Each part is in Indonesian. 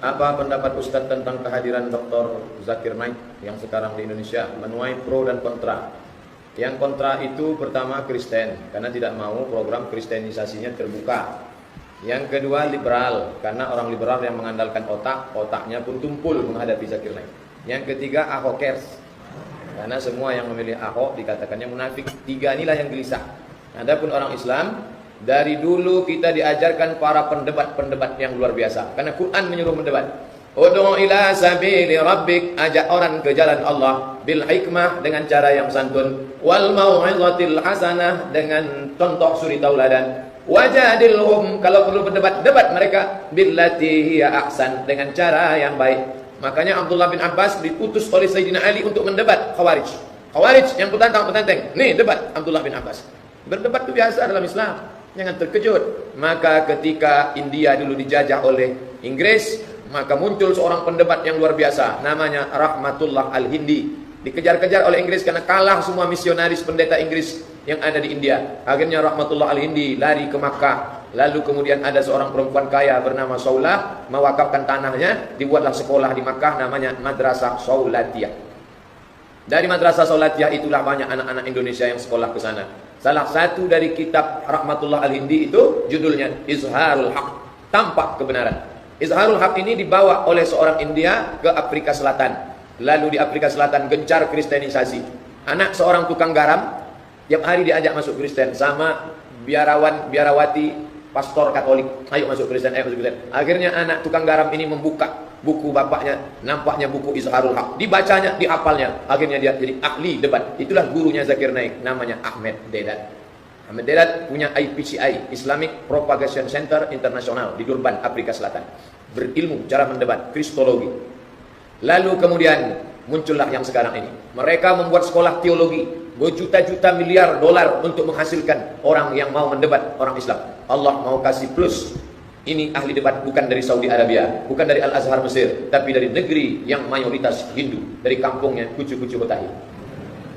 Apa pendapat Ustadz tentang kehadiran Dr. Zakir Naik yang sekarang di Indonesia? Menuai pro dan kontra. Yang kontra itu pertama Kristen, karena tidak mau program kristenisasinya terbuka. Yang kedua liberal, karena orang liberal yang mengandalkan otaknya pun tumpul menghadapi Zakir Naik. Yang ketiga Ahokers, karena semua yang memilih Ahok dikatakannya munafik. Tiga inilah yang gelisah. Adapun orang Islam, dari dulu kita diajarkan para pendebat-pendebat yang luar biasa. Karena Quran menyuruh mendebat. Ud'u ila sabili rabbik, ajak orang ke jalan Allah bil hikmah, dengan cara yang santun, wal mau'izatil hasanah, dengan contoh suri tauladan, wajadilhum, kalau perlu berdebat, debat mereka billati hiya ahsan, dengan cara yang baik. Makanya Abdullah bin Abbas diutus oleh Sayyidina Ali untuk mendebat Khawarij. Khawarij yang petantang-petanteng. Nih debat Abdullah bin Abbas. Berdebat itu biasa dalam Islam. Jangan terkejut. Maka ketika India dulu dijajah oleh Inggris, maka muncul seorang pendebat yang luar biasa, namanya Rahmatullah Al-Hindi. Dikejar-kejar oleh Inggris karena kalah semua misionaris pendeta Inggris yang ada di India. Akhirnya Rahmatullah Al-Hindi lari ke Makkah. Lalu kemudian ada seorang perempuan kaya bernama Saulah mewakafkan tanahnya, dibuatlah sekolah di Makkah namanya Madrasah Saulatiyah. Dari Madrasah Saulatiyah itulah banyak anak-anak Indonesia yang sekolah ke sana. Salah satu dari kitab Rahmatullah Al-Hindi itu judulnya Izharul Haq, tampak kebenaran. Izharul Haq ini dibawa oleh seorang India ke Afrika Selatan. Lalu di Afrika Selatan gencar kristenisasi. Anak seorang tukang garam tiap hari diajak masuk Kristen sama biarawati pastor Katolik. Ayo masuk Kristen, ayo masuk Kristen. Akhirnya anak tukang garam ini membuka buku bapaknya, nampaknya buku Izharul Haq, dibacanya, dihafalnya. Akhirnya dia jadi ahli debat. Itulah gurunya Zakir Naik, namanya Ahmed Deedat. Ahmed Deedat punya IPCI, Islamic Propagation Center Internasional di Durban, Afrika Selatan. Berilmu cara mendebat, kristologi. Lalu kemudian muncullah yang sekarang ini. Mereka membuat sekolah teologi, berjuta-juta miliar dolar untuk menghasilkan orang yang mau mendebat, orang Islam. Allah mau kasih plus. Ini ahli debat bukan dari Saudi Arabia, bukan dari Al-Azhar Mesir, tapi dari negeri yang mayoritas Hindu, dari kampungnya Kucu-Kucu Betahi.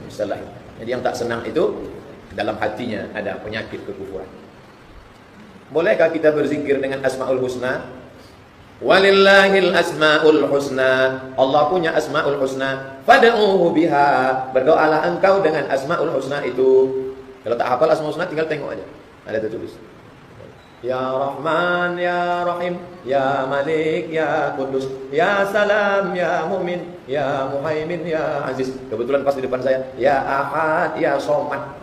Misalnya. Jadi yang tak senang itu dalam hatinya ada penyakit kekufuran. Bolehkah kita berzikir dengan Asmaul Husna? Walillahil asmaul husna. Allah punya asmaul husna. Fad'uhu biha. Berdoalah engkau dengan asmaul husna itu. Kalau tak hafal asmaul husna tinggal tengok aja. Ada tertulis. Ya Rahman, Ya Rahim, Ya Malik, Ya Kudus, Ya Salam, Ya Mu'min, Ya Muhaimin, Ya Aziz. Kebetulan pas di depan saya. Ya Ahad, Ya Somad.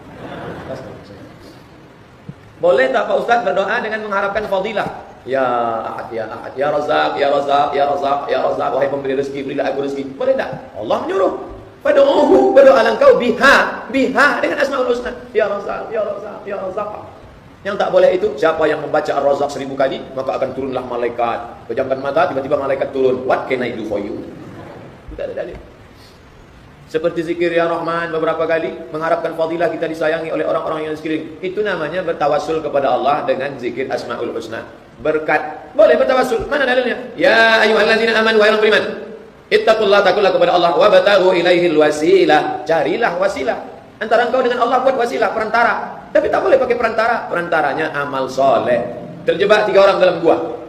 Boleh tak Pak Ustaz berdoa dengan mengharapkan fadilah? Ya Ahad, Ya Ahad, Ya Razak, Ya Razak, Ya Razak, Ya Razak. Wahai pemberi rezeki, berilah aku rezeki. Boleh tak? Allah menyuruh. Fad'uhu, berdoalah engkau biha dengan asmaul husna. Ya Razak, Ya Razak, Ya Razak. Yang tak boleh itu, siapa yang membaca Ar-Razzaq 1000 kali, maka akan turunlah malaikat. Pejamkan mata, tiba-tiba malaikat turun. What can I do for you? Tidak ada dalil. Seperti zikir Ya Rahman beberapa kali, mengharapkan fadilah kita disayangi oleh orang-orang yang di sekeliling. Itu namanya bertawassul kepada Allah dengan zikir Asmaul Husna. Berkat. Boleh bertawassul. Mana dalilnya? Ya ayyuhalladzina amanu, wahai orang beriman. Ittaqullah, takutlah kepada Allah, wabtaghu ilaihil wasilah. Carilah wasilah. Antara engkau dengan Allah buat wasilah, perantara. Tapi tak boleh pakai perantara. Perantaranya amal soleh. Terjebak 3 orang dalam gua.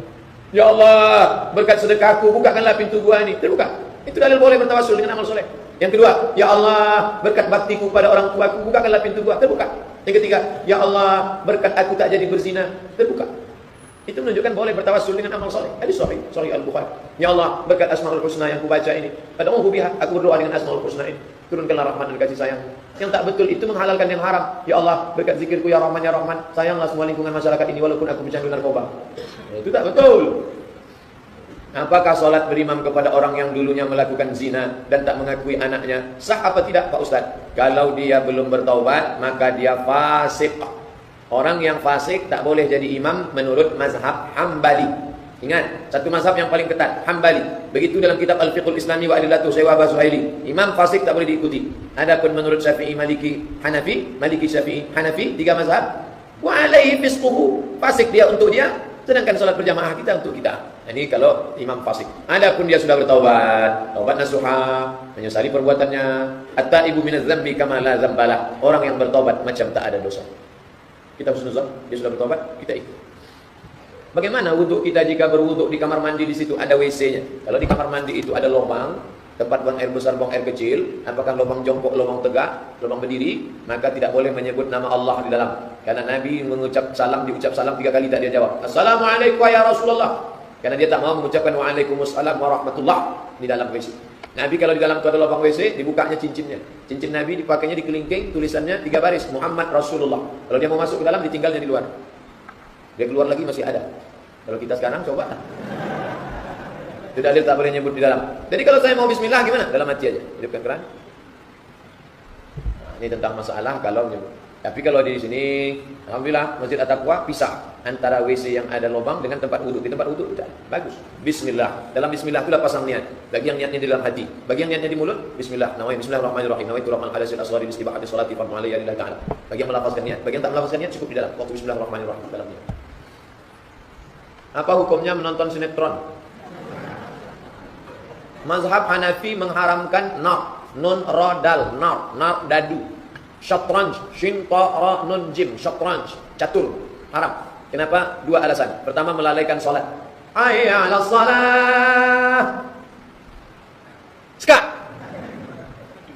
Ya Allah, berkat sedekahku bukakanlah pintu gua ini. Terbuka. Itu dalil boleh bertawassul dengan amal soleh. Yang kedua, Ya Allah, berkat baktiku pada orang tuaku bukakanlah pintu gua. Terbuka. Yang ketiga, Ya Allah, berkat aku tak jadi berzina. Terbuka. Itu menunjukkan boleh bertawassul dengan amal soleh. Hadis sahih Al-Bukhari. Ya Allah, berkat Asmaul Husna yang kubaca ini, fad'uhu biha, aku berdoa dengan Asmaul Husna ini. Turunkanlah rahmat dan kasih sayang. Yang tak betul itu menghalalkan yang haram. Ya Allah, berkat zikirku Ya Rahman, Ya Rahman, sayanglah semua lingkungan masyarakat ini walaupun aku pecandu narkoba. Itu tak betul. Apakah sholat berimam kepada orang yang dulunya melakukan zina dan tak mengakui anaknya sah apa tidak Pak Ustaz? Kalau dia belum bertaubat, maka dia fasik. Orang yang fasik tak boleh jadi imam menurut mazhab Hambali. Ingat, satu mazhab yang paling ketat, Hambali. Begitu dalam kitab Al-Fiqhul Islami wa Adillatuh Syaikhul Zuhaili. Imam fasik tak boleh diikuti. Adapun menurut Syafi'i, Maliki, Hanafi, Maliki, Syafi'i, Hanafi, 3 mazhab, wa alaihi fisquhu, fasik dia untuk dia, sedangkan salat berjamaah kita untuk kita. Ini kalau imam fasik. Adapun dia sudah bertaubat, taubat nasuha, menyesali perbuatannya, at-taibu minadz dzambi kama la dzambalah. Orang yang bertaubat macam tak ada dosa. Kita husnuzan, dia sudah bertaubat, kita ikut. Bagaimana wudhu kita jika berwudhu di kamar mandi, di situ ada WC-nya? Kalau di kamar mandi itu ada lubang, tempat buang air besar, buang air kecil, apakah lubang jongkok, lubang tegak, lubang berdiri, maka tidak boleh menyebut nama Allah di dalam. Karena Nabi mengucap salam, diucap salam 3 kali tak dia jawab. Assalamualaikum ya Rasulullah. Karena dia tak mau mengucapkan waalaikumsalam warahmatullah di dalam WC. Nabi kalau di dalam itu ada lubang WC, dibukanya cincinnya. Cincin Nabi dipakainya di kelingking, tulisannya 3 baris, Muhammad Rasulullah. Kalau dia mau masuk ke dalam, ditinggalnya di luar. Dia keluar lagi masih ada. Kalau kita sekarang coba. Tidak ada, tak boleh nyebut di dalam. Jadi kalau saya mau bismillah gimana? Dalam hati aja. Hidupkan keran. Nah, ini tentang masalah kalau menyebut. Tapi kalau di sini, alhamdulillah Masjid At-Taqwa pisah antara WC yang ada lubang dengan tempat wudhu. Di tempat wudhu udah bagus. Bismillah. Dalam bismillah itulah pasang niat. Bagi yang niatnya di dalam hati, bagi yang niatnya di mulut, bismillah. Nawai bismillahirrahmanirrahim. Nawaitu raf'al hadasil asghari bi istibahati sholati fardhu alayya lillahi ta'ala. Bagi yang melafazkan niat, bagi yang tak melafazkan niat cukup di dalam. Waktu bismillahirrahmanirrahim dalam niat. Apa hukumnya menonton sinetron? Mazhab Hanafi mengharamkan nar, nun ra dal, nar dadu. Syatranj, shin ta ra nun jim, syatranj, catur, haram. Kenapa? 2 alasan. Pertama, melalaikan salat. Hayya 'alas shalah. Ska.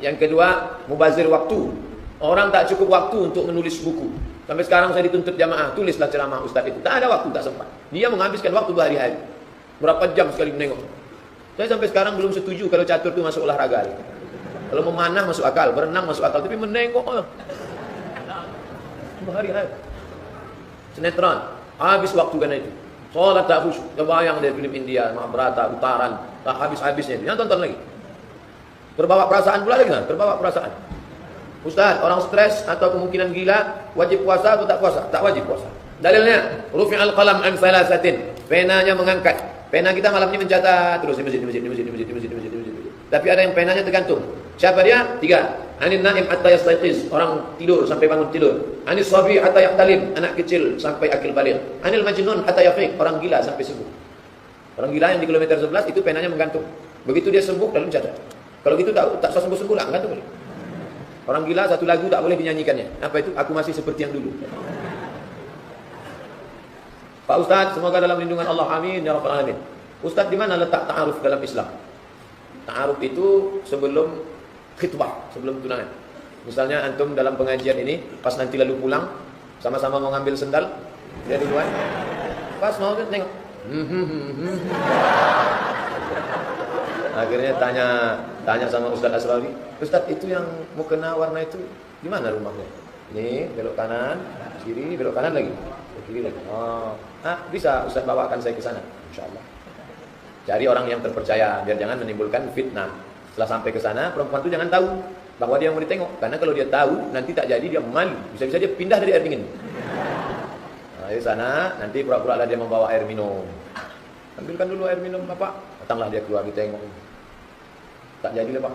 Yang kedua, mubazir waktu. Orang tak cukup waktu untuk menulis buku. Sampai sekarang saya dituntut jamaah, tulislah ceramah ustaz itu. Tak ada waktu, tak sempat. Dia menghabiskan waktu berhari-hari. Berapa jam sekali menengok. Saya sampai sekarang belum setuju kalau catur itu masuk olahraga. Kalau memanah masuk akal, berenang masuk akal, tapi menengok berhari-hari. Sinetron, habis waktu karena itu. Salat tak khusyuk. Terbayang dari film India, Mahabharata, Utaran, tak habis-habisnya. Jangan tonton lagi. Terbawa perasaan pula lagi, terbawa perasaan. Ustaz, orang stres atau kemungkinan gila, wajib puasa atau tak puasa? Tak wajib puasa. Dalilnya, rufi'al qalam an thalathatin. Penanya mengangkat. Pena kita malam ini mencatat terus di masjid. Tapi ada yang penanya tergantung. Siapa dia? 3. Anin naim hatta yastayqiz, orang tidur sampai bangun tidur. Anis sabi hatta yahtalim, anak kecil sampai akil baligh. Anil majnun hatta yafiq, orang gila sampai sembuh. Orang gila yang di kilometer 11 itu penanya menggantung. Begitu dia sembuh lalu mencatat. Kalau gitu tak sembuh lah, gantung. Orang gila satu lagu tak boleh dinyanyikannya. Apa itu? Aku masih seperti yang dulu. Pak Ustaz, semoga dalam lindungan Allah, amin ya rabbal alamin. Ustaz, di mana letak ta'aruf dalam Islam? Ta'aruf itu sebelum khitbah, sebelum tunangan. Misalnya antum dalam pengajian ini, pas nanti lalu pulang, sama-sama mau ngambil sendal, dia duluan. Pas mau tengok. Akhirnya tanya sama Ustaz Asrawi, Ustaz itu yang mau kena warna itu di mana rumahnya? Ini belok kanan, kiri, belok kanan lagi. Kiri lagi. Oh, bisa Ustaz bawakan saya ke sana, insyaallah. Cari orang yang terpercaya biar jangan menimbulkan fitnah. Setelah sampai ke sana, perempuan itu jangan tahu bahwa dia mau ditengok, karena kalau dia tahu nanti tak jadi dia malu. Bisa-bisa dia pindah dari air dingin. Nah, di sana nanti pura-pura lah dia membawa air minum. Ambilkan dulu air minum Bapak. Datanglah dia keluar ditengok. Tak jadi lah Pak.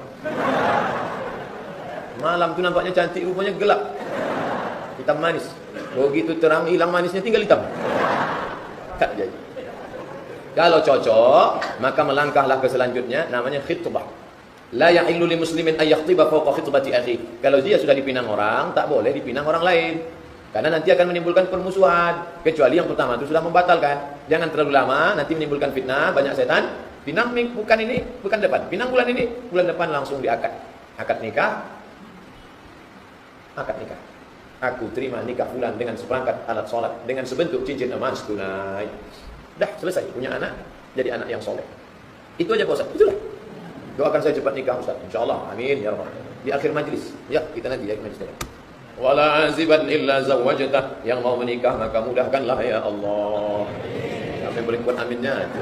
Malam tu nampaknya cantik, rupanya gelap. Hitam manis. Begitu terang hilang manisnya tinggal hitam. Tak jadi. Kalau cocok, maka melangkahlah ke selanjutnya, namanya khitbah. La yahillu li muslimin ay yakhtiba fawqa khitbati akhi. Kalau dia sudah dipinang orang, tak boleh dipinang orang lain. Karena nanti akan menimbulkan permusuhan. Kecuali yang pertama itu sudah membatalkan. Jangan terlalu lama, nanti menimbulkan fitnah, banyak setan. Pinang bukan ini, bukan depan. Pinang bulan ini, bulan depan langsung diakad. Akad nikah. Akad nikah. Aku terima nikah fulan dengan seperangkat alat sholat, dengan sebentuk cincin emas tunai. Dah selesai, punya anak, jadi anak yang soleh. Itu aja Pak Ustaz, itulah. Doakan saya cepat nikah Ustaz, insyaallah, amin ya rabbal. Di akhir majlis, ya kita nanti ya majlis. Wala aziban illa zawajtah, yang mau menikah maka mudahkanlah ya Allah. Sampai boleh buat aminnya.